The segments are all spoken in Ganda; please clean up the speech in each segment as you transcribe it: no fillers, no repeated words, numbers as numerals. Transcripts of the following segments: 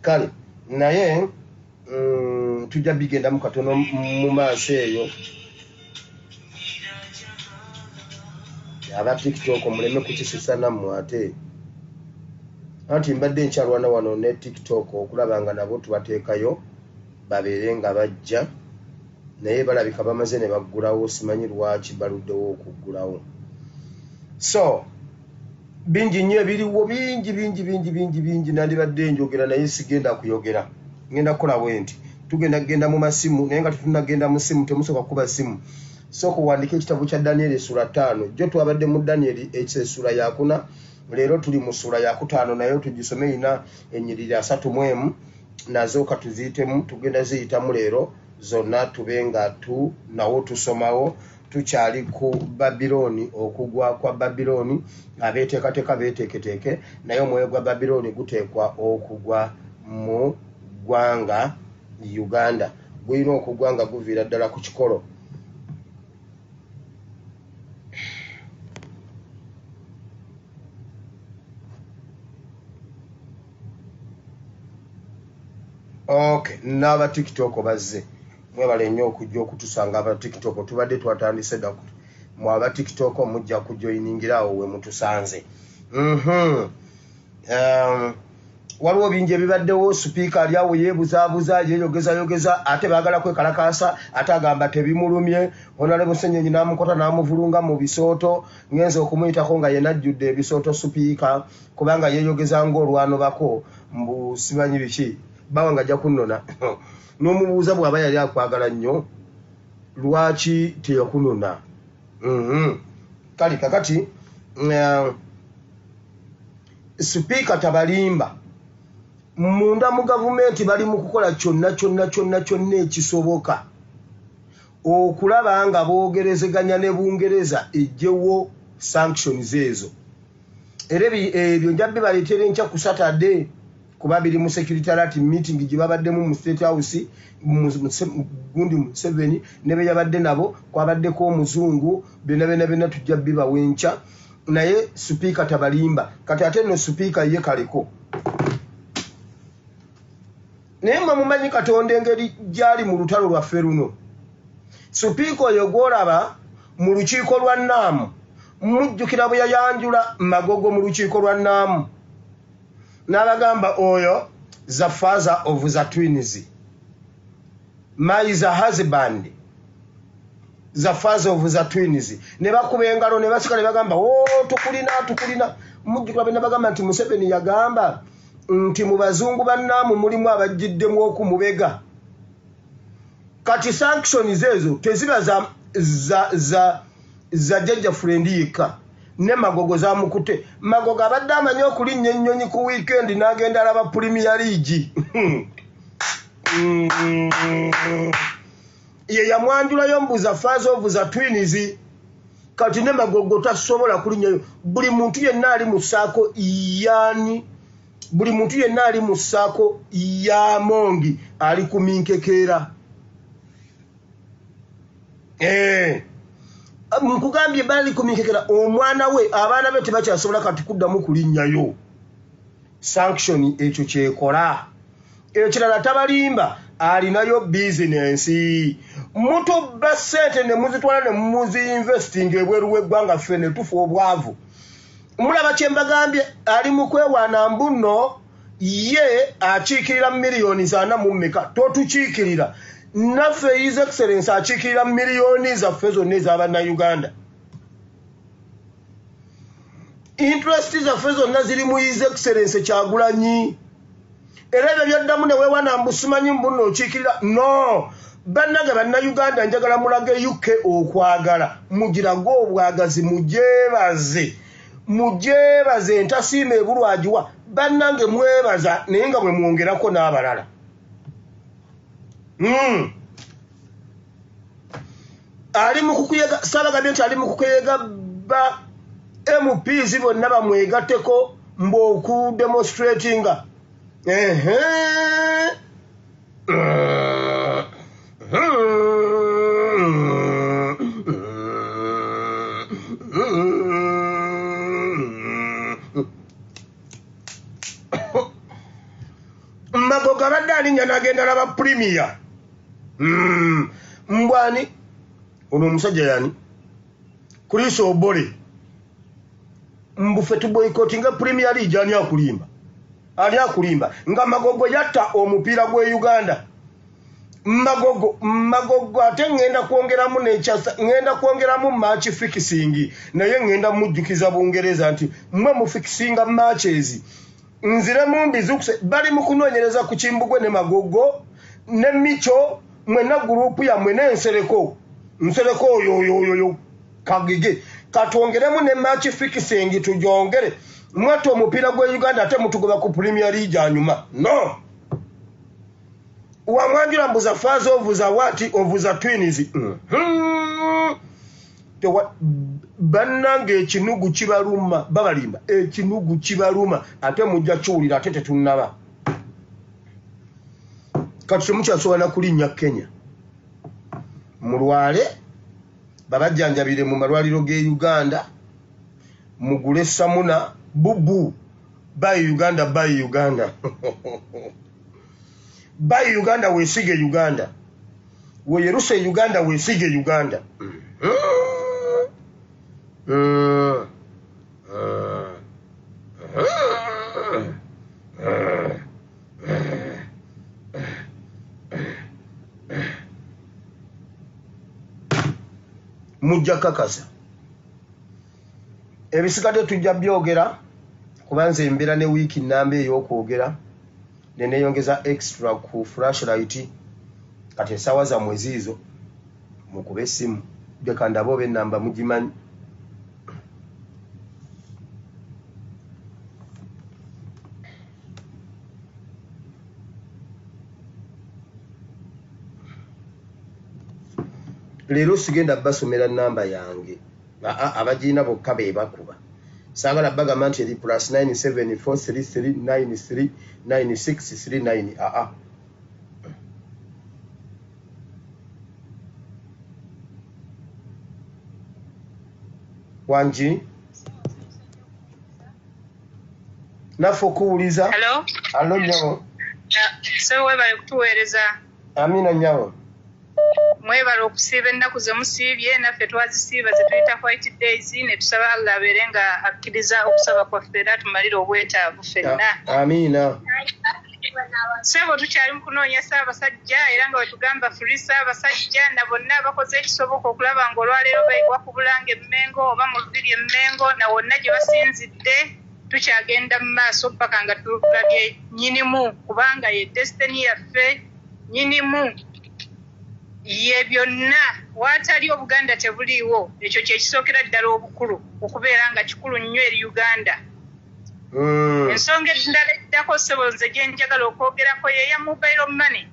kale naye tujja bigendamu katono mu maaso eyo aba TikTok muleme kukisusa nammwe ate anti mbadde nkyalwana wano ne TikTok okulaba nga nabo tubateekayo babeere nga bajja naye balabika bamaze ne baggulawo simanyi lwaki baluddewo okuggulawo so bingi nnyo ebiriwo bingi nandibadde njogera naye sigenda kuyogera ngenda kukola bwe nti tugenda kugenda mu masimu naye nga tetunagenda mu simu temusobola kuba simu sooka owandiika ekitabo kya Daniel essula 5 jjo twabadde mu Daniel essula ya 4 leero tuli mu ssula ya 5 naye tugisome ina ennyiriri 3 nazo katuziyitemu tugenda ziyitamu leero zonna tube nga nawo tusomawo tukyali ku Babiloni okugwa kwa Babiloni abeeteekateeka beeteeketeeke naye omwoyo gwa Babiloni guteekwa okugwa mu ggwanga Uganda gulina okugwa nga guviira ddala ku kikolo okay n'aba TikTok bazze mwebale nnyo okujja okutusanga aba TikTok tubadde twatandise dda mu aba TikTok mujja kujoyiningirawo we mutusanze waliwo bingi ebibaddewo sipiika ali awo yeebuzaabuza yeyogeza ate baagala kwekalakaasa ate agamba tebimulumye Honorable Ssennyonyi n'amukota n'amuvulunga mu bisooto ngenza okumuyitako nga yena ajjudde ebisooto sipiika kubanga yeeyogeza ng'olwanobako mbu simanyi biki bawa nga ajja kunnona n'omubuuza bw'aba yali akwagala nnyo lwaki teyakunona kale kakati sipiika tabalimba munda mu gavumenti bali mu kukola kyonna ekisoboka okulaba nga boogerezeganya ne Bungereza ejjewo sanctions ezo era ebyo njabbi baleetera enkya ku Saturday kuba biri mu secretariat meeting gye babaddemu mu State House gundi Museveni ne be yabadde nabo kwabaddeko omuzungu byonna tujja bibawa enkya naye sipiika tabalimba kati ate no sipiika ye kaleko naye mwe mumanyi Katonda engeri gyali mu lutalo lwaffe luno sipiika oyo gw'olaba mu lukiiko lwa Naamu mujjukira bwe yayanjula Magogo mu lukiiko lwa Naamu n'abagamba oyo the father of the twins my the husband the father of the twins ne bakuba engalo ne basika ne bagamba tukulina mujjukira bwe nabagamba nti Museveni yagamba nti mu bazungu bannaamu mulimu abajjiddemu okumubega kati sanctions ezo teziba za jjajja friend yekka ne Magogo zamukute Magogo abadde amanyi okulinnya ennyonyi ku weekend n'agenda alaba Premier League ye yamwanjulayo mbuza father of the twins kati ne Magogo tasobola kulinnyayo buli muntu yenna ali mu ssaako yani buli muntu yenna ali mu ssaako ya Mongi ali ku minkekeera nkugambye bali ku minkekera omwana we abaana be tebakyasobola kati kuddamu kulinnyayo sanction ekyo kyekola ekirala tabalimba alinayo bizinensi mutobba ssente ne muzitwala ne muzinvesting ebweru w'eggwanga ffe ne tufa obwavu mulaba kye mbagambye ali mu kwewaana mbuno ye akiikirira miliyoni 40 totukiikirira naffe his excellence akiikirira miliyoni zaffe zonna ez'Abannayuganda interest zaffe zonna ziri mu his excellence Kyagulanyi era ebyo byaddamu ne weewaana mbusimanyi mbuno okiikirira no bannage Bannayuganda njagala mulage UK okwagala mugirage obwagazi mujeebaze entasiima ebulwagiwa bannange mwebaza naye nga bwe mwongerako n'abalala ali mu kukuyega Ssaabagambye nti ali mu kukuyega ba MPs bonna bamwegatteko mb'okudemonstratinga Magogo abadde alinnya n'agenda laba premier. Mbwani ono omusajja yani Chris Obole mbufe tuboycottinga Premier League ani akulimba nga Magogo yatta omupiira gwe Uganda. Magogo ate ngenda kwongeramu match fixing naye ngenda mujjukiza Bungereza nti mmwe mu fixinga matches nzire mu mbizukuse bali mu kunoonyereza ku Kimbugwe ne Magogo ne Micho mwena gurupu ya mwena nsereko yo kagige katwongeremu ne match fixing tujongere mwato omupira gwe Uganda ate mutugoba ku Premier League anyuma no wamwanjula mbuza fazo ovuza wati ovuza twins bannange ekinugu kibaluma babalimba ekinugu kibaluma ate mujja kiwulira ate tetunnaba kati temukyasobola kulinnya Kenya mulwale babajjanjabire mu malwaliro ge Uganda mugule samuna bubu by Uganda by Uganda weesige Uganda weyeruse Uganda weesige Uganda mujja kakasa ebisigadde tujja byogera kubanze embeera ne wiiki namba ey'okwogera neneyongeza extra ku flashlight kati essaawa zammwe ziizo mukube essimu jeka ndaba oba ennamba mugimanyi leero sigenda basomera namba yange abagiina bokka be bakuba saagala bagamba nti eri +97433939639 wanji naffe okuwuliza allo nyawo so webale kutuweereza amina nyawo mwebala okusiiba ennaku ze musiibye naffe twazisiiba ze tuyita white days ne tusaba Allah abeere nga akkiriza okusaba kwaffe era tumalire obwetaavu ffenna amiina sebo tukyali mu kunoonya Ssaabasajja era nga wetugamba fuli Ssaabasajja na bonna abakoze ekisoboka okulaba nga olwaleero bayigwa ku Bulange Mmengo oba mu Lubiri Mmengo na wonna gye basinzidde tukyagenda mu maaso paka nga tulabye nnyinimu kubanga ye destiny yaffe nnyinimu ye byonna watali Obuganda tebuliiwo ekyo kyekisookera ddala obukulu okubeera nga kikulu nnyo eri Uganda. Ensonga endala eddako ssebo nze gye njagala okwogerako yeya mobile money.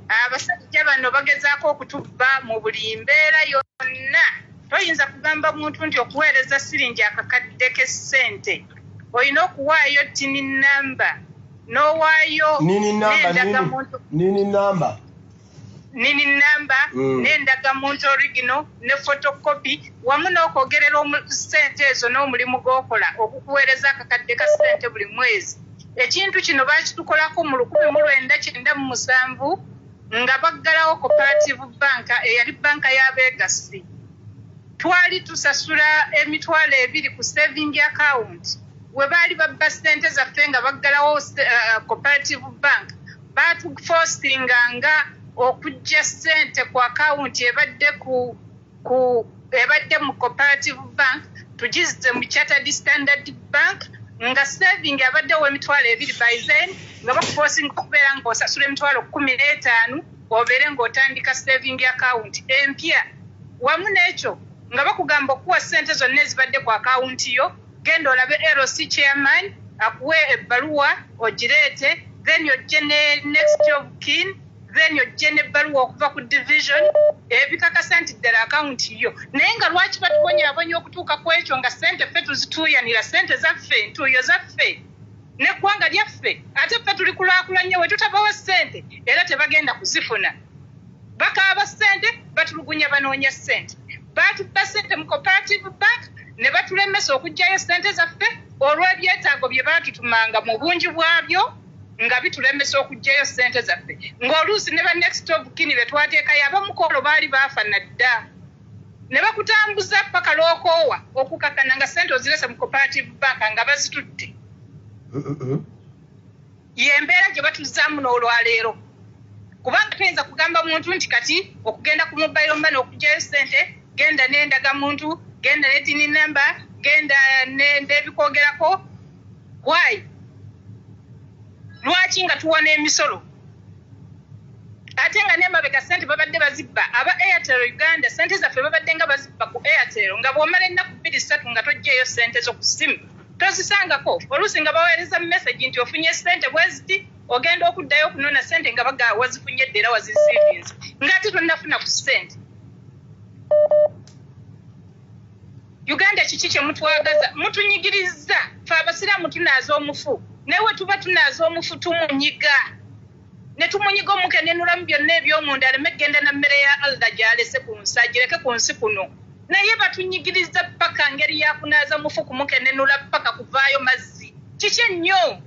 Abasajja bano bagezaako okutubba mu buli mbeera yonna. Toyinza kugamba muntu nti okuweereza siringi akakadde k'essente olina okuwaayo tini namba n'owaayo nini namba n'endagamuntu original ne photocopy wamu n'okwogerera ssente ezo n'omulimu gw'okola okukuweereza akakadde ka ssente buli mwezi. Ekintu kino baakitukolako mu 1997 nga baggalawo Cooperative Bank eyali banka y'Abeegasi. Twali tusasula emitwalo 2 ku saving account we baali babba ssente zaffe nga baggalawo Cooperative Bank baatuforcinganga okujja ssente ku account ebadde ebadde mu Cooperative Bank tugize mu Chartered Standard Bank nga saving abadde w'emitwalo 2 by then nga bakuforcing okubeera ng'osasula emitwalo 15 obeere ng'otandika saving account empya wamu n'ekyo nga bakugamba okuwa ssente zonna ezibadde ku account yo genda olabe LC chairman akuwe ebbaluwa ogireete then ojje ne next of kin then ojje n'ebbaluwa okuva ku division ebikakasa nti ddala account yo naye nga lwaki batubonyabonya okutuuka ku ekyo nga ssente ffe tuzituuyanira ssente zaffe ntuuyo zaffe n'eggwanga lyaffe ate ffe tuli kulaakulanye we tutabawa ssente era tebagenda kuzifuna bakaaba ssente batulugunya banoonya ssente batubba ssente mu Cooperative Bank ne batulemesa okugjayo ssente zaffe olw'ebyetaago bye baatutumanga mu bungi bwabyo nga bitulemesa okujjayo ssente zaffe ng'oluusi ne ba next of kin be twateekayo abamukolo baali baafa nadda ne bakutambuza paka lwokoowa okukakana nga ssente ozirese mu cooperative bank nga bazitutte yembeera gye batuzzaamu n'olwaleero kubanga tuyinza kugamba muntu nti kati okugenda ku mobile money okujjayo ssente genda n'endagamuntu genda ne tini number genda n'ebikwogerako why lwaki nga tuwona emisolo ate nga n'emabega ssente babadde bazibba aba Airtel Uganda ssente zaffe babadde nga bazibba ku Airtel nga bw'omala ennaku 2-3 nga toggyeyo ssente zo ku ssimu tozisangako oluusi nga baweereza message nti ofunye ssente bweziti ogenda okuddayo okunona ssente nga baga wazifunye dde era wazisiivinze ng'ate tonnafuna ku ssente Uganda kiki kye mutwagaza mutunyigiriza fe abasiraamu tunaaza omufu newe tuba tunaaza omufu tumunyiga ne tumunyiga omukenenulamu byonna eby'omunda aleme genda na mmere ya Allah gy'alese ku nsi agireke ku nsi kuno naye batunyigiriza paka ngeri ya kunaaza mufu kumukenenula paka kuvaayo mazzi kiki ennyo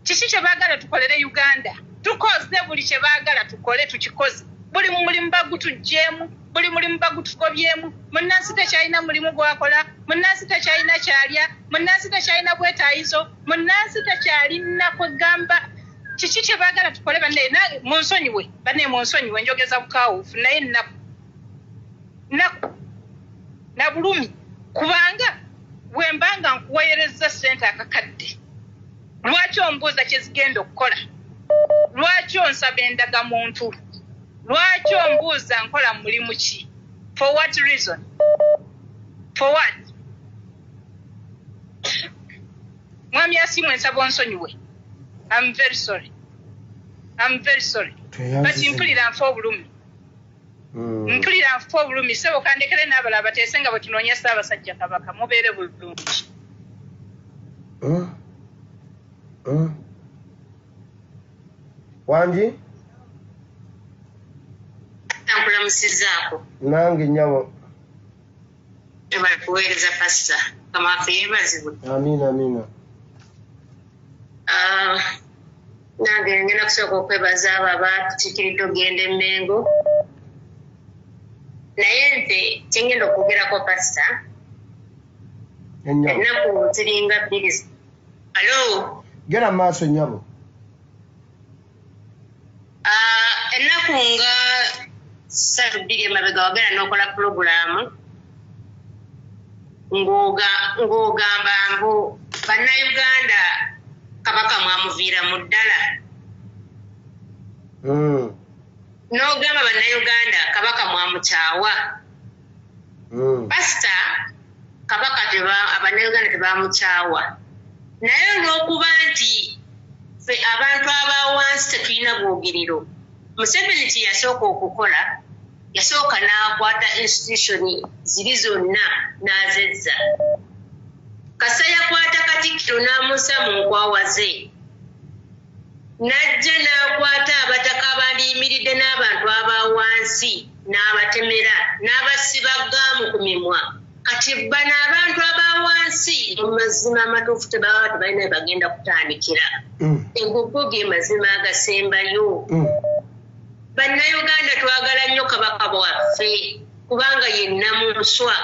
kiki kye baagala tukolere Uganda tukoze buli kye baagala tukole tukikoze buli mulimu bagutugjeemu buli mulimu bagutugobyemu munnansi tekyalina mulimu gwakola munnansi tekyalina kyalya munnansi tekyalina bwetaayizo munnansi tekyalina kwegamba kiki kye baagala tukole banne munsonyiwe banne munsonyiwe njogeza bukawufu naye nnaku na bulumi kubanga wembanga nkuweereza ssente akakadde lwaki ombuuza kye zigenda okukola lwaki onsaba endagamuntu lwaki ombuuza nkola mulimu ki for what reason for what mwami asimu ensaba onsonyiwe I'm very sorry but mpulira nfa obulumi mpulira nfa obulumi sebo kandekere n'abalala bateese nga bwe tunoonya Ssaabasajja Kabaka mubeere bulungi Wanji Nankulamusizaako nange nnyabo ebali kuweereza pasita kamaafe yeebazibwe amiina nange ngenda kusooka okwebaza abo abatukiikiridde ogenda e Mengo naye nze kyengenda okwogerako pasita ennaku ziringa 2 alo gera mu maaso nnyabo ennaku nga 3-2 emabega wagenda n'okola pulogulaamu ng'ogamba mbu bannayuganda Kabaka mwamuviira mu ddala n'ogamba bannayuganda Kabaka mwamukyawa pasita Kabaka abannayuganda tebamukyawa naye olw'okuba nti ffe abantu abawansi tetulina bwogiriro Museveni kye yasooka okukola yasooka n'akwata institution ziri zonna n'azezza kasa yakwata Katikkiro n'amussa mu nkwawa ze n'ajja n'akwata abataka abandiyimiridde n'abantu abawansi n'abatemera n'abasiba gaamu ku mimwa kati bano abantu abawansi mu mazima amatuufu tebalina we bagenda kutandikira egogo ge mazima agasembayo bannayuganda twagala nnyo Kabaka bwaffe kubanga ye nnamunswa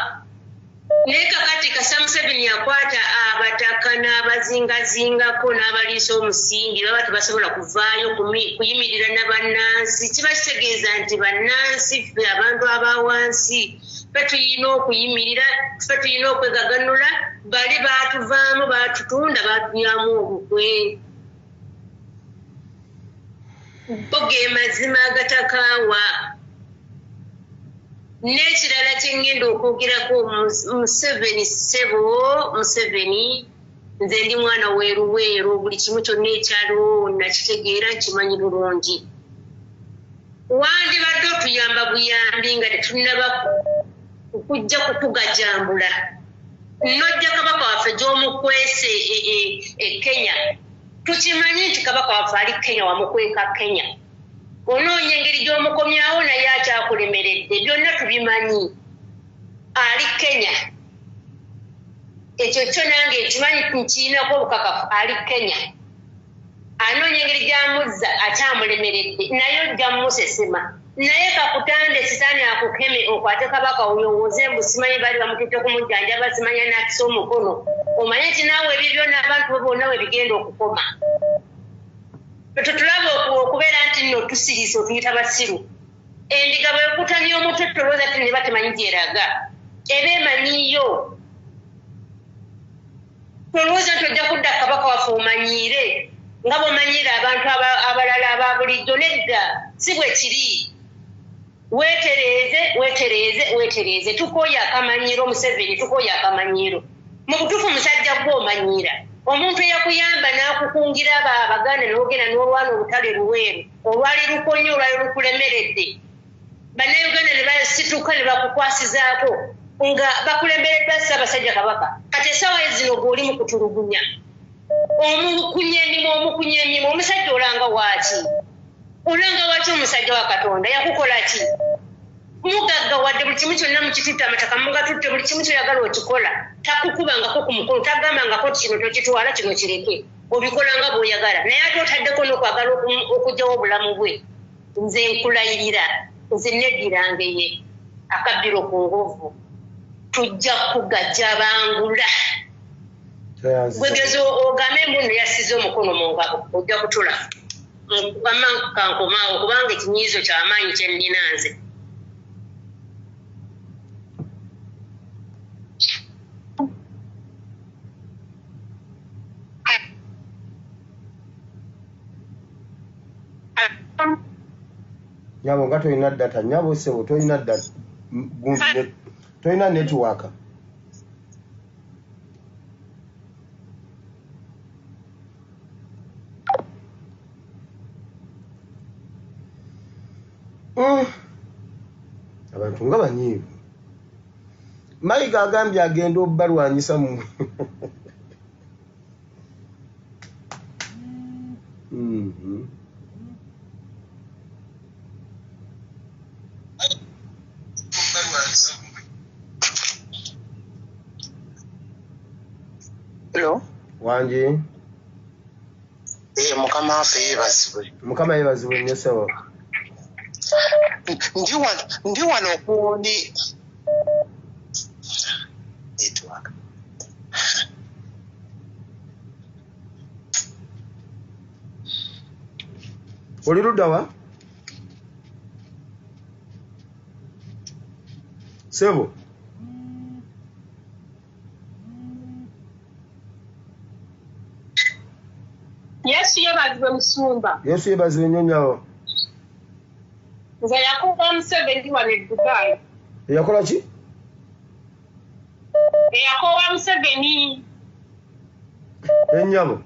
naye kakati Kasa Museveni yakwata abataka n'abazingazingako n'abaliisa omusingi baba tebasobola kuvaayo kuyimirira na bannansi kiba kitegeeza nti bannansi ffe abantu abawansi ffe tulina okuyimirira ffe tulina okwegaganula bali baatuvaamu baatutunda baatulyamu obukwe boge mazima agatakaawa n'ekirala kye ngenda okwogerako Museveni nze ndi mwana weeruweeru buli kimu kyonna ekyaliwo nakitegeera nkimanyi bulungi wandibadde otuyamba buyambi nga tetunnaba kujja kutugajambula nojja Kabaka waffe gy'omukwese e Kenya tukimanyi nti Kabaka waffe ali Kenya wamukweka Kenya onoonya engeri gy'omukomyawo naye akyakulemeredde byonna tubimanyi ali Kenya ekyo kyo nange nkimanyi nkiinako obukakafu ali Kenya anoonya engeri gy'amuzza akyamulemeredde naye ojja musesema naye kakutande sitaani akukeme okwate kabaka olowooze mbu simanyi bali bamututte ku mujjanjaba simanya n'akisa omukono omanye nti naawe ebyo byonna abantu bonna we bigenda okukoma tetulaba okubeera nti nno tusiriisa otuyita basiru endiga bwekutamya omutwe tolooza ti ne batemanyi gyeraga eba emanyiyo tolowooza nti ojja kudda kabaka waffe omanyiire nga bw'omanyiire abantu abalala aba bulijjo nedda si bwe kiri weetereeze tukooye akamanyiiro Museveni tukooye akamanyiiro mu butuufu musajja gw'omanyiira omuntu eyakuyamba n'akukungira abaganda n'ogenda n'olwana olutale luweeru olwali lukonye olwali lukulemeredde bannayuganda ne basituka ne bakukwasizaako nga bakulembereddwa Ssaabasajja Kabaka kati essaawa zino gw'oli mu kutulugunya omukunye emimo omusajja olanga waaki omusajja wa Katonda yakukola ki mugagga wadde buli kimu kyonna mukitutte amataka mugatutte buli kimu kyoyagala okikola takukubangako ku mukono tagambangako ti kino tokitwala kino kireke obikolanga bw'oyagala naye ate otaddeko n'okwagala okugyawo obulamu bwe nze nkulayirira nze neddirangeye akabbiro ku nguvu tujja kugajja bangula gwegezi ogambe embuno yasize omukono mu ngabo ojja kutula kankomaawo kubanga ekinyiizo ky'amaanyi kyennina nze nyabo nga tolina data nyabo sebo tolina data tolina network abantu nga banyiivu Mayiga agambye agenda obbalwanyisa mu Hello. Wanji. Mukama waffe yeebazibwe. Mukama yeebazibwe nnyo ssebo. Ndi wano okundi. Network. Oli ludda wa? Sebo. Yesu yeebazibwe Musumba. Yesu yeebazibwe nnyo nyawo. Nze yakuba Museveni wano e Dubai. Yakola ki? Yakoba Museveni. Ennyabo.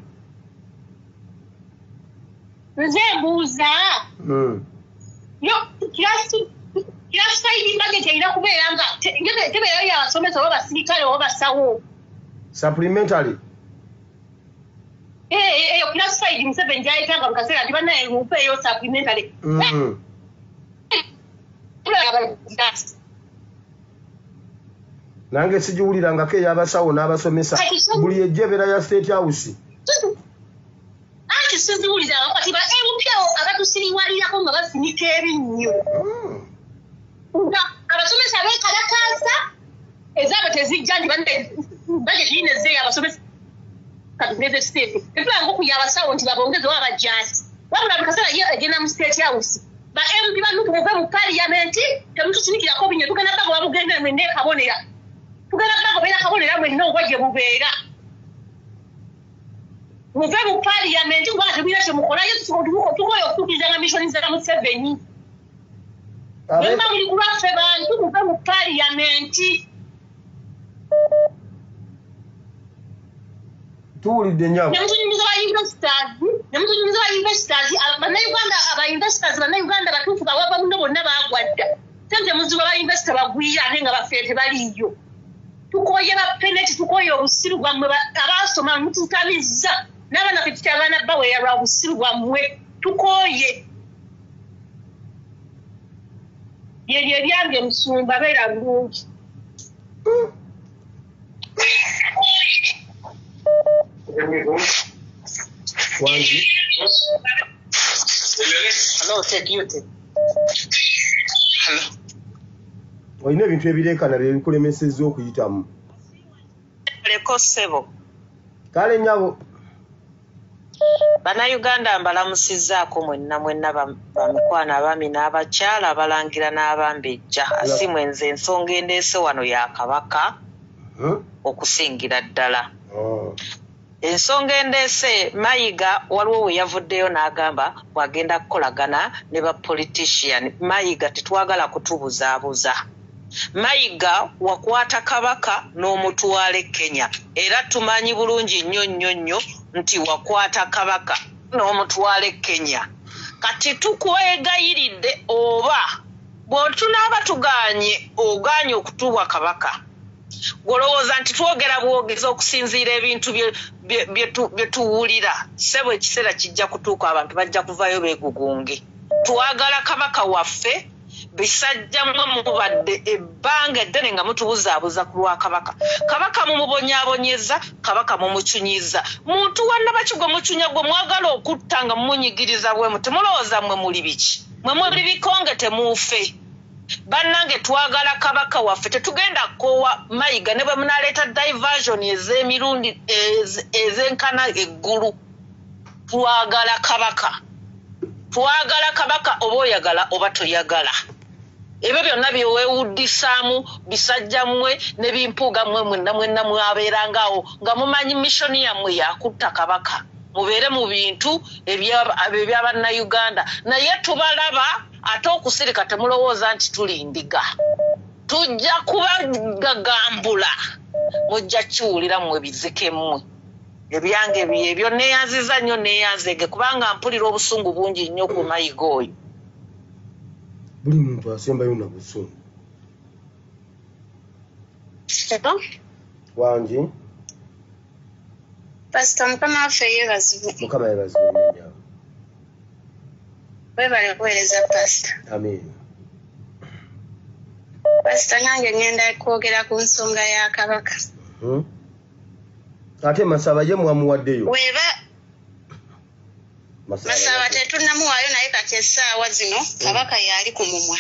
Nze mbuuza. Yo kirasayidi budget erina kubeera nga tebeera y'abasomesa oba basirikale oba basawo. Supplementary. Kirasayidi Museveni gyayitanga mu kaseera nti bannaye mupeeyo supplementary. Nange sigiwulirangako ey'abasawo n'abasomesa buli ejjebera ya State House. Anti siziwuliranga kati ba MPO abatusiriwalirako nga basinika ebinnyo. Nga abasomesa beekalakaasa ezaabo tezijja nti budget yine ezzeeyo abasomesa kati state. Tetulanga okuya abasawo nti babongezewo abajaasi. Wabula buli kaseera egenda mu State House. Ba MP banukuve mu parliament temutusinikirako binnyo tugenda bagoba mugenda mwenna ekabonera. Tugenda bagobeera kabonera mwenna obwajje bubeera. Muve mu parliament kubanga tebulina kyemukolayo tukoye okutuukiriza nga missoni za Museveni. Nemba muli kulwaffe bantu muve mu parliament. Tuwulidde nnyabo. Nemutunyumiza ba universities bannayuganda abauniversities bannayuganda batuufu bawava muno bonna baagwadda. Tente muzibu aba university bagwira ate nga baffe tebaliyo. Tukoye ba peneti tukoye obusiru bwammwe abaasoma mututamizza. N'abaana ffe tutyabaana baweera lwa busiru bwammwe tukoye. Byebyo ebyange Musumba beera bulungi. Wanji. Hello, take you. Hello. Oyina ebintu ebireekana bye bikulemesezza okuyitamu. Leko ssebo. Kale nnyabo. Bannayuganda mbalamusizzaako mwenna bamikwana abaami n'abakyala abalangira n'abambejja asimu enze ensonga endeese wano ya Kabaka okusingira ddala. Ensonga endeese Mayiga waliwo we yavuddeyo n'agamba bw'agenda kukolagana ne ba-politician. Mayiga tetwagala kutubuzaabuza. Mayiga wakwata Kabaka n'omutwale Kenya era tumanyi bulungi nnyo nti wakwata Kabaka n'omutwale Kenya. Kati tukwegayiridde oba bw'otunaaba oganye okutuwa Kabaka golowooza nti twogera bwogezi okusinziira ebintu bye tuwulira ssebo ekiseera kijja kutuuka abantu bajja kuvayo beegugunge. Twagala Kabaka waffe bisajjamwe mubadde ebbanga eddene nga mutubuzaabuza ku lwa Kabaka. Kabaka mumubonyaabonyeza, Kabaka mumucunyiza. Muntu wanna bakigwe mucunya gwe mwagala okutta nga mumunyigiriza bwemu temulowooza mmwe muli biki. Mwe muli bikonge temuufe. Bannange twagala Kabaka waffe tetugenda koowa Mayiga ne bwe munaleeta diversion ez'emirundi ezenkana eggulu. Twagala Kabaka. Twagala Kabaka oba oyagala oba toyagala. Ebyo byonna byeweewuddisaamu bisajjammwe ne bimpuuga mmwe mwenna mwabeerangaawo nga mumanyi missoni yammwe yakutta Kabaka. Mubeere mu bintu eby'Abannayuganda. Naye tubalaba ate okusirika temulowooza nti tuli ndiga. Tujja kubagagambula. Mujja kiwulira mmwe bizike mmwe. Ebyange ebyo neeyanziza nnyo neeyanzege kubanga mpulira obusungu bungi nnyo ku Mayiga oyo. Buli muntu asembayo na busungu. Wanji. Pastor Mukama waffe yeebazibwe. Mukama yeebazibwe nnyo. Weebale kuweereza Pastor. Amen. Pastor nange ngenda kwogera ku nsonga ya Kabaka. Ate Masaba ye mwamuwaddeyo. Weeba Masaba tetunnamuwaayo naye kati essaawa zino Kabaka yali ku mumwa.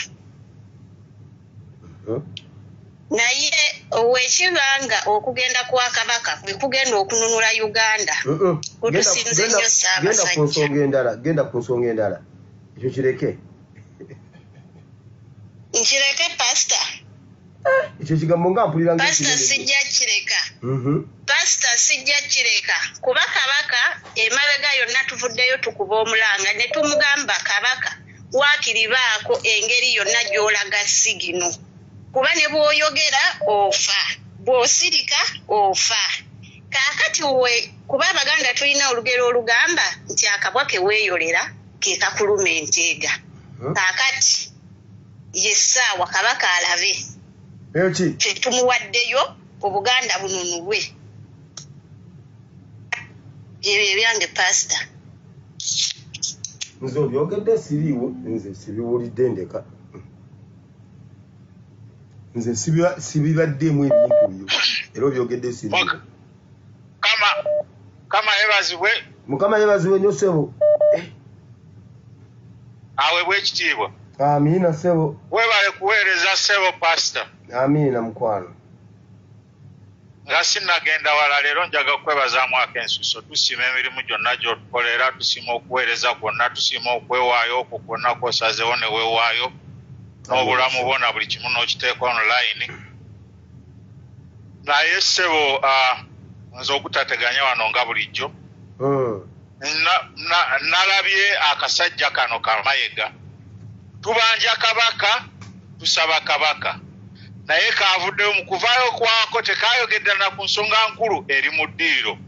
Naye owekibanga okugenda kwa Kabaka bwe kugenda okununula Uganda. Kutusinze nnyo Ssaabasajja. Genda ku nsonga endala. Ekyo kireke. Nkireke Pastor. Ekyo kigambo nga mpulira nga Pastor sijja kireka. Pastor sijja kireka. Kuba Kabaka emabega yonna tuvuddeyo tukuba omulanga ne tumugamba Kabaka waakiri baako engeri yonna gy'olaga sigino. Kuba ne bw'oyogera ofa, bw'osirika ofa. Kaakati kuba Abaganda tulina olugero olugamba nti akabwa ke weeyolera ke kakuluma enteega. Kaakati yessaawa Kabaka alabe. Ffe tumuwaddeyo Obuganda bununulwe. Byebyo ebyange Pastor. Nze obyogedde siriiwo, nze sibiwulidde ndeka. Nze sibibaddemu ebintu byo. Era obyogedde siriiwo. Kama yeebazibwe. Mukama yeebazibwe nnyo ssebo. Aweebwe ekitiibwa. Amiina ssebo. Weebale kuweereza ssebo Pastor. Amiina mukwano. Nga sinnagenda wala leero njaga kwebazaamu ak'ensuso tusiima emirimu gyonna gy'otukolera tusiima okuweereza kwonna tusiima okwewaayo okwo kwonna kw'osazeewo ne weewaayo n'obulamu bwonna buli kimu n'okiteeka online. Naye ssebo nze okutateganya wano nga bulijjo nalabye akasajja kano ka Mayiga tubanja Kabaka tusaba Kabaka naye kaavuddeyo mu kuvaayo kwako tekayogedde na ku nsonga nkulu eri mu ddiiro.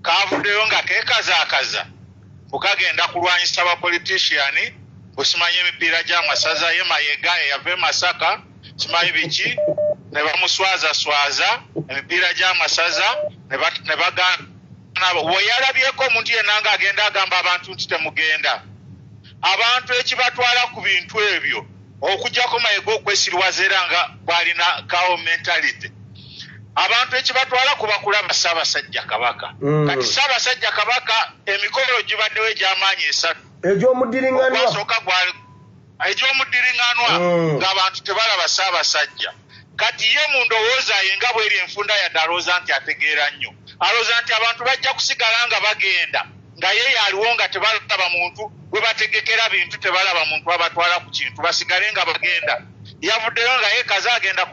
Kaavuddeyo nga keekazaakaza bukagenda kulwanyisa abapoliticiani busimanyi emipiira gy'amasaza ye Mayiga eyava e Masaka simanyi biki ne bamuswazaswaza emipiira gy'amasaza ne bagana weyalabyeko omuntu yenna ng'agenda agamba abantu nti temugenda. Abantu ekibatwala ku bintu ebyo okujjako Mayiga okwesirwaza era nga bwalina kawo mentality. Abantu ekibatwala kuba kulaba Ssaabasajja Kabaka. Kati Ssaabasajja Kabaka emikolo gibaddewo egy'amaanyi esatu egy'omuddiringanwa ng'abantu tebalaba Ssaabasajja. Kati ye mu ndowooza ye nga bw'eri enfunda yadde alowooza nti ategeera nnyo, alowooza nti abantu bajja kusigala nga bagenda nga ye yaliwo nga tebalaba muntu bwe bategekera bintu, tebalaba muntu abatwala ku kintu, basigale nga bagenda. Yavuddeyo nga ye kaze agenda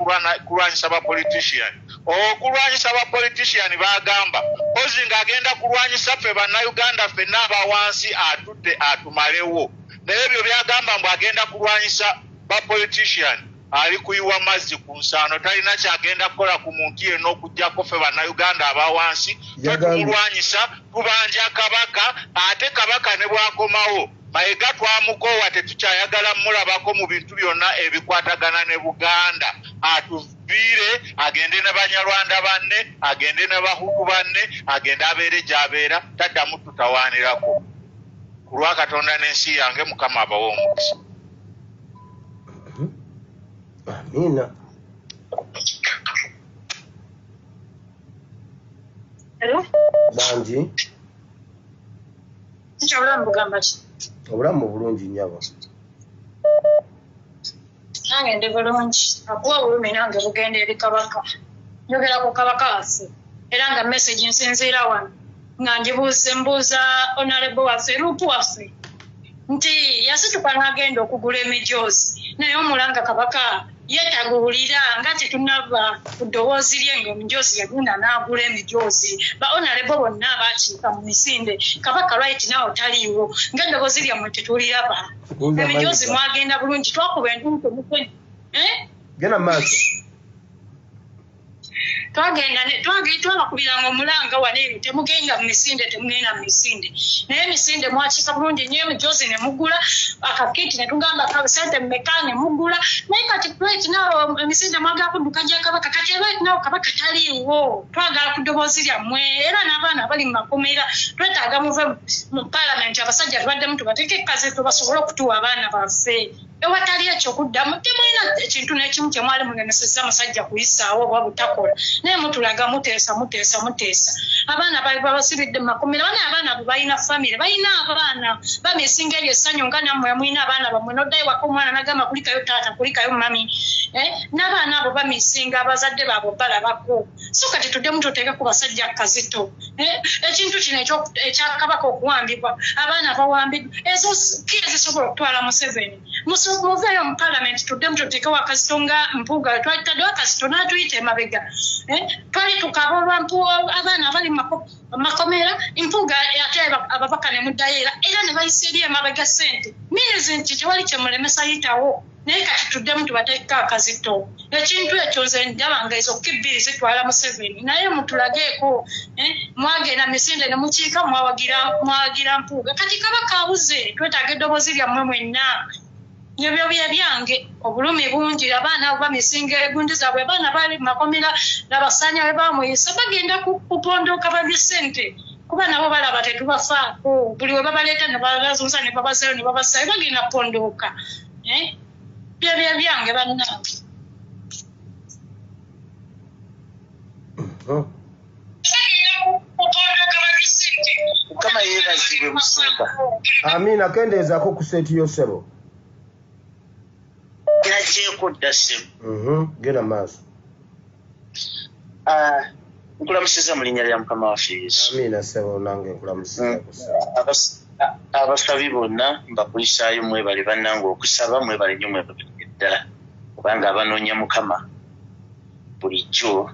kulwanyisa bapolitician. Okulwanyisa bapolitician bagamba ozi ng'agenda kulwanyisa ffe bannayuganda ffenna abawansi atudde atumalewo. Naye ebyo byagamba mbu agenda kulwanyisa bapolitician ali kuyiwa mazzi ku nsaano, talina kyagenda kukola ku muntu yenna okuggyako ffe bannayuganda abawansi. Tumulwanyisa, tubanja kabaka, ate kabaka ne bwakomawo Mayiga twamukoowa tetukyayagala mulabako mu bintu byonna ebikwatagana ne Buganda. Atuviire agende ne Banyarwanda banne, agende ne Bahutu banne, agende abeere gy'abeera, taddamu tutawaanirako. Ku lwa Katonda n'ensi yange Mukama abawe omukisa. Amina. Hello? Banji. Nkyabulamu bugamba ki? Obulamu bulungi nnyabo. Nange ndi bulungi. Akuwa bulumi nange bugenda eri kabaka. Njogera ku kabaka waffe. Era nga message nsinziira wano. Nga mbuuza honorable waffe, Lupu waffe. Nti yasituka n'agenda okugula emijoozi. Naye omulanga kabaka yetaguulira nga tetunava ku ddoboozi lye ng'emijoozi yagenda n'agula emijoozi. Ba honorable bonna abaakiika mu misinde. Kabaka right now taliiwo. Ng'eddoboozi lyammwe tetuliraba. Emijoozi mwagenda bulungi twakuba entuntu mukwe. Genda maaso. Twabakubiranga omulanga wano temugenda mu misinde temugenda mu misinde. Naye emisinde mwakiika bulungi nnyo emijoozi ne mugula akakiti ne tugamba sente mmeka ne mugula. Naye kati right now emisinde mwagala kudduka gya kabaka kati right now kabaka taliiwo. Twagala ku ddoboozi lyammwe era n'abaana abali mu makomera twetaaga muve mu paalamenti abasajja tubaddemu tubateeke ekkazi tubasobole okutuwa abaana baffe. Ewatali ekyokuddamu temulina ekintu n'ekimu kye mwali mulemesezza musajja kuyisaawo oba butakola. Naye mutulaga muteesa. Abaana bali babasibidde mu makomera. Abaana abo balina famire, balina abaana. Bamisinga eryo essanyu nga nammwe mulina abaana bammwe n'oddayo waka omwana n'agamba kulikayo taata kulikayo mami. N'abaana abo bamisinga abazadde baabwe balabako. So kati tuddemu tuteeke ku basajja Kazito. Ekintu kino ekyakabaka okuwambibwa abaana bawambiddwa ezo kiri zisobola okutwala Museveni. Muveeyo mu paalamenti tuddemu tuteekewo Kazito nga Mpuuga twayitaddewo Kazito n'atuyita emabega. Twali tukaba olwa abaana abali mu makomera Mpuuga ate ababaka ne muddayo era ne bayisa eri emabega ssente. Minizi nti tewali kye mulemesa yitawo. Naye kati tuddemu tubateeka Kazito. Ekintu ekyo nze ndaba nga ezo kibbiri zitwala Museveni. Naye mutulageeko mwagenda misinde ne mukiika mwawagira Mpuuga. Kati kabaka abuze twetaaga eddoboozi lyammwe mwenna. Ebyo byange obulumi bungi abaana abo bamisinga egundi zaabwe abaana bali mu makomera n'abasanya bwe bamuyisa bagenda kupondooka balye ssente kuba nabo balaba tetubafaako buli we babaleeta ne babazuuza ne babazayo ne babasayo bagenda kupondooka byo byange bannange. Mukama yeebazibwe Musumba. Amina kendeezaako ku seeti y'osebo. Yagyeko dda ssebo. Genda maaso. Nkulamusiza mu linnya lya Mukama waffe Yesu. Amina ssebo nange nkulamusiza ku abasabi bonna mbakulisaayo mwebale bannange okusaba mwebale nnyo mwebale ddala kubanga abanoonya Mukama bulijjo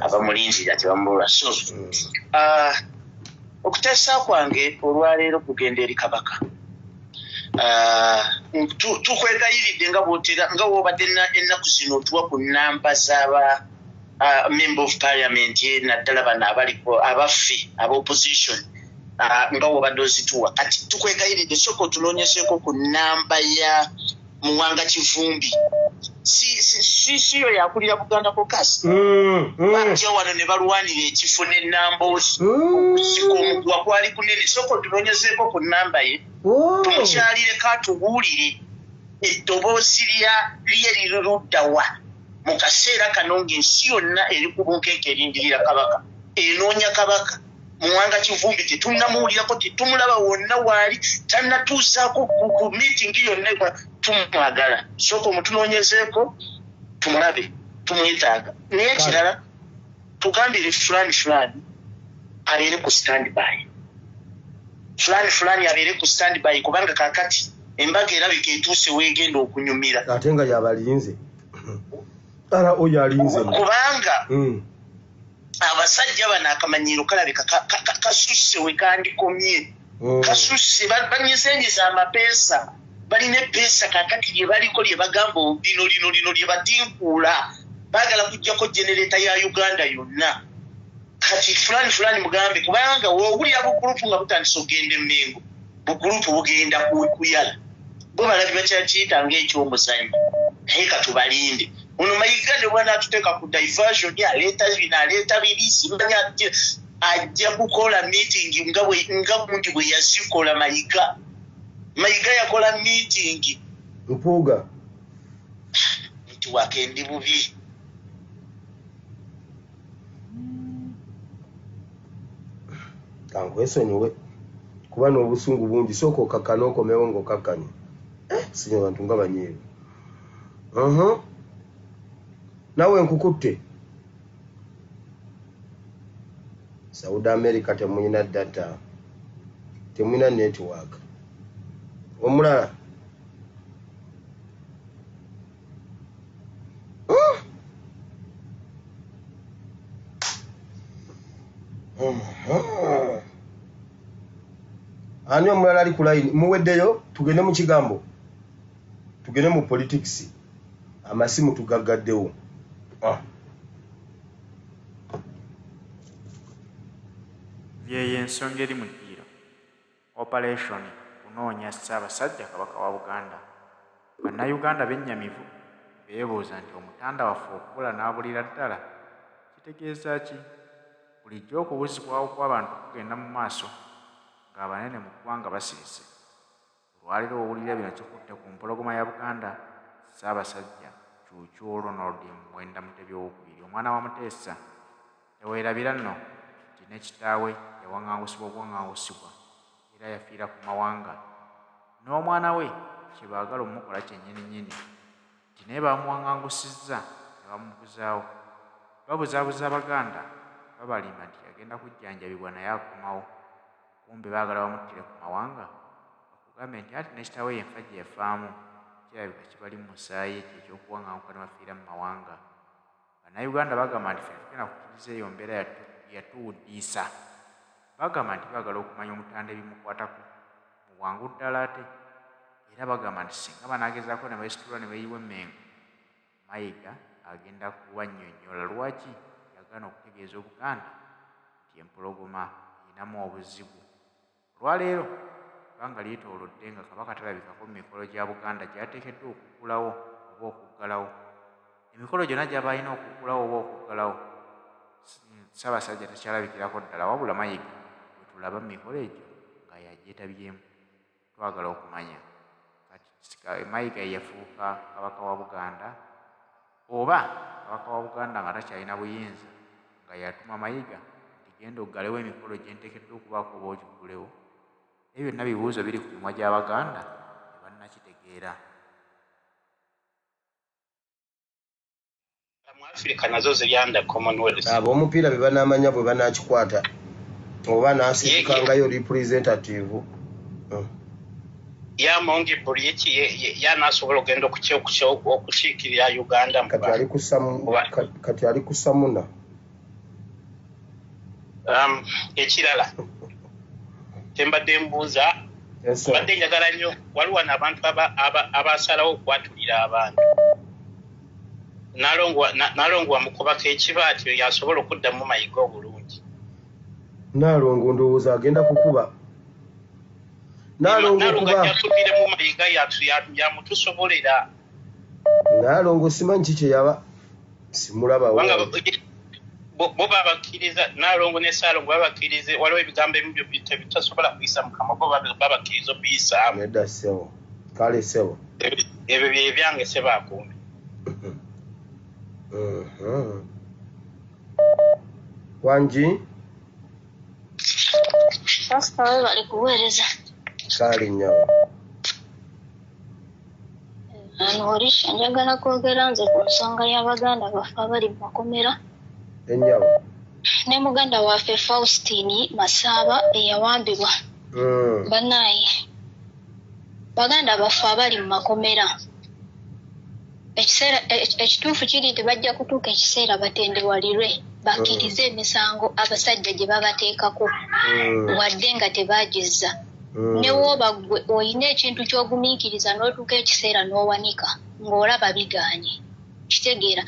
abamulinzira tebamulwa. So okuteesa kwange olwaleero kugenda eri kabaka tukwegayiridde nga bwotera nga woobadde ennaku zino otuwa ku nnamba z'aba member of parliament naddala bano abaliko abaffe aba opposition nga woobadde ozituwa kati tukwegayiridde sooka otunoonyeseeko ku nnamba ya Muwanga Kivumbi siyo yakulira Buganda Caucus bajja wano ne balwanira ekifo n'ennamboozi okusika omuguwa kwali kunene sooka otunoonyeseeko ku nnamba ye tumukyalireko atubuulire eddoboozi lye liruddawa mu kaseera kano ng'ensi yonna eri ku bunkenke erindirira kabaka enoonya kabaka Muwanga Kivumbi tetunnamuwulirako tetumulaba wonna waali tannatuusaako ku meeting yonna tumwagala sooka omutunoonyezeeko tumulabe tumwetaaga naye ekirala tugambire fulani abeere ku standby fulani abeere ku standby kubanga kaakati embaga erabika etuuse weegenda okunyumira ate nga yabalinze ara oyo alinze kubanga abasajja bano akamanyiiro kalabika kasusse we kandikomye kasusse banyesenyeza amapeesa balina epeesa kakati lye baliko lye bagamba lino lye batinkuula baagala kujjako genereta ya Uganda yonna kati fulani mugambe kubanga woowulira bugurupu nga butandisa ogenda Mengo bugurupu bugenda kuyala bo balabi bakyakiyita ng'ekyomuzanyo naye katubalinde ono Mayiga ne bwana atuteeka ku diversion aleeta birisi manya ajja kukola meeting nga gundi bwe yazikola Mayiga yakola meeting Mpuuga nti wakendi bubi kankwesonyiwe kuba n'obusungu bungi sooka okakkana okomewo ng'okakkanye sinyo bantu nga banyeeru nawe nkukutte Saudi America temulina data temulina network omulala ani omulala ali ku line muweddeyo tugende mu kigambo tugende mu politics amasimu tugaggaddewo yeyo ensonga eri mu ddiiro operation kunoonya Ssaabasajja Kabaka wa Buganda bannayuganda bennyamivu beebuuza nti omutanda waffe okubula n'abulira ddala kitegeeza ki bulijjo okubuzibwawo kw'abantu kugenda mu maaso ng'abanene mu ggwanga basirise olwaliro owulira bino kikutte ku mpologoma ya Buganda Ssaabasajja Cuucu Ronald Mwenda Mutebi II omwana wa Muteesa teweerabira nno nti ne kitaawe yawaŋŋangusibwa obwaŋŋangusibwa era yafiira ku mawanga n'omwana we kye baagala omukola kyennyininyini nti naye bamuwaŋŋangusizza ne bamubuzaawo babuzaabuza Abaganda babalima nti yagenda kujjanjabibwa naye akomawo kumbe baagala bamuttire ku mawanga bakugambe nti ati ne kitaawe yenfa gye yafaamu kirabika kibali mu musaayi ekyo ekyokuwaŋŋanguka ne bafiira mu mawanga bannayuganda bagamba nti ffe tugenda kukkiriza eyo mbeera yatuwuddiisa bagamba nti baagala okumanya omutanda ebimukwatako mu bwangu ddala ate era bagamba nti singa banaagezaako ne beesitula ne beeyiwa Mengo Mayiga agenda kubannyonnyola lwaki yagaana okutegeeza Obuganda nti empologoma erinamu obuzibu olwaleero banga lyetoolodde nga Kabaka talabikako mu mikolo gya Buganda gy'ateekeddwa okuggulawo oba okuggalawo emikolo gyonna gy'aba alina okuggulawo oba okuggalawo Ssaabasajja takyalabikirako ddala wabula Mayiga bwe tulaba mu mikolo egyo nga yagyetabyemu twagala okumanya kati Mayiga yafuuka Kabaka wa Buganda oba Kabaka wa Buganda nga takyalina buyinza nga yatuma Mayiga nti genda oggalewo emikolo gye nteekeddwa okubaako oba ogiggulewo ebyo byonna bibuuzo biri ku mimwa gy'Abaganda ne bannakitegeera mu Africa nazo ziri under Commonwealth ab'omupiira be banaamanya bwe banaakikwata oba naasibukangayo representative yamongi buli yanaasobola ogenda okukiikirira Uganda kati ali ku Samuna ekirala tembadde mbuuza badde njagala nnyo waliwo n'abantu abasalawo okwatulira abantu Nalongo wamukubako ekibaati yasobola okuddamu Mayiga obulungi Nalongo ndowooza agenda kukuba Nalongo yatubiremu Mayiga yamutusobolera Nalongo simanyi kiki yaba simulabawo bo babakkiriza Nalongo ne Saalongo babakkirize waliwo ebigambo ebimu bitasobola kuyisa Mukama bo babakkiriza obiyisaamu nedda ssebo kale ssebo ebyo bye byange sebaakuume Wanji Pastor we bali kuweereza. Kale nnyo. Orisha njagala kwogera nze ku nsonga y'Abaganda baffe abali mu makomera. Ennyo. Ne muganda waffe Faustine Masaba eyawambibwa. Banaye. Baganda baffe abali mu makomera. Ekituufu kiri nti bajja kutuuka ekiseera batendewalirwe bakkirize emisango abasajja gye babateekako wadde nga tebaagizza. Ne wooba gwe olina ekintu ky'ogumiikiriza n'otuuka ekiseera n'owanika ng'olaba bigaanye. Kitegeera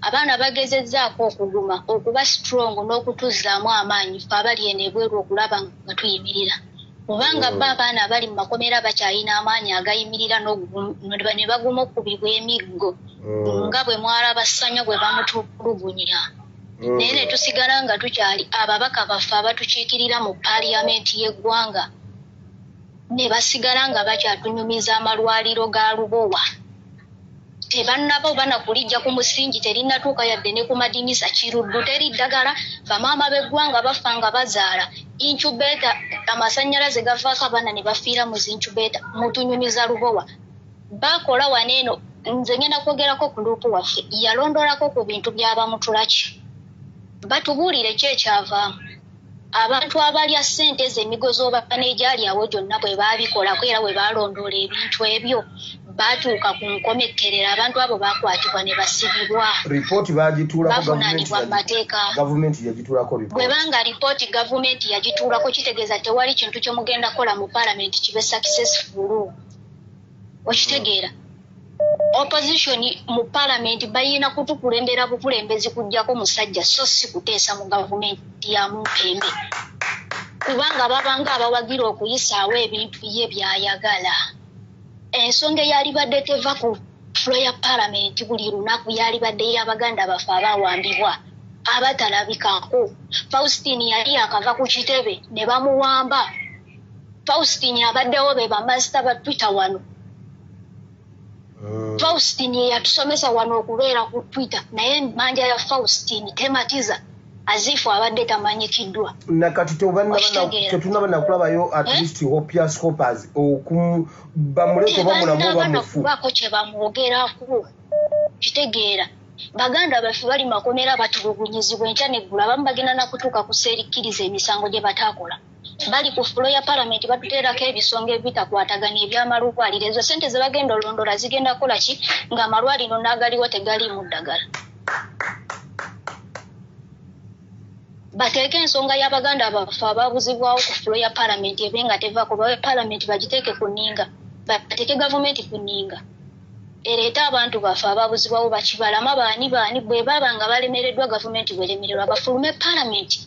abaana bagezezzaako okuguma okuba strong n'okutuzzaamu amaanyi ffe abali eno ebweru okulaba nga tuyimirira. Kubanga bo abaana abali mu makomera bakyalina amaanyi agayimirira ne baguma okubibwa emiggo nga bwe mwalaba Ssanya bwe bamutulugunya. Naye ne tusigala nga tukyali ababaka baffe abatukiikirira mu paaliyamenti y'eggwanga ne basigala nga bakyatunyumiza amalwaliro ga Lubowa. Tebannabo banakulijja ku musingi terinatuuka yadde ne ku madinisa kiruddu teri ddagala bamaama b'eggwanga bafa nga bazaala incubator amasannyalaze gavaako abaana ne bafiira mu zincubator mutunyumiza Lubowa. Bakola wano eno nze ngenda kwogerako ku luupu waffe yalondolako ku bintu by'abamutulaki. Batubuulire ki ekyavaamu. Abantu abalya ssente z'emigozi oba n'egyali awo gyonna bwe baabikolako era bwe baalondoola ebintu ebyo baatuuka ku nkomekkerera abantu abo baakwatibwa ne basibibwa. Ripooti baagituulako bavunaanibwa mu mateeka. Gavumenti yagituulako ripooti. Bwe banga ripooti gavumenti yagituulako kitegeeza tewali kintu kye mugenda kukola mu paalamenti kibe successful. Okitegeera. Opposition mu paalamenti bayina kutukulembera bukulembezi kujjako musajja so si kuteesa mu gavumenti ya Mumpembe. Kubanga babanga abawagira okuyisaawo ebintu bye byayagala. Ensonga eyalibadde teva ku floor ya paalamenti buli lunaku yalibadde y'Abaganda baffe abaawambibwa abatalabikako. Faustine yali akava ku kitebe ne bamuwamba. Faustine abaddewo be bamasita ba Twitter wano. Faustine yatusomesa wano okubeera ku Twitter naye manja ya Faustine tematiza azifu abadde tamanyikiddwa. Nakati tetunaba nakulabayo at least hopias hoppers bamuleke bamulamu bamufu. Bako kye bamwogerako. Kitegeera Baganda baffe bali makomera batulugunyizibwa enkya neggulu abamu bagenda nakutuuka kuseerikkiriza emisango gye bataakola. Bali ku fulo ya paalamenti batuteerako ebisonga ebitakwatagana ebyamalwaliro. Ezo ssente ze bagenda olondola zigenda kukola ki ng'amalwaliro n'agaliwo tegaliimu ddagala. Bateeke ensonga y'Abaganda baffe abaabuzibwawo ku fulo ya paalamenti ebe nga tevaako bawe paalamenti bagiteeke ku nninga. Bateeke gavumenti ku nninga. Ereeta abantu baffe abaabuzibwawo bakibalama baani bwe baba nga balemereddwa gavumenti bweremererwa bafulume paalamenti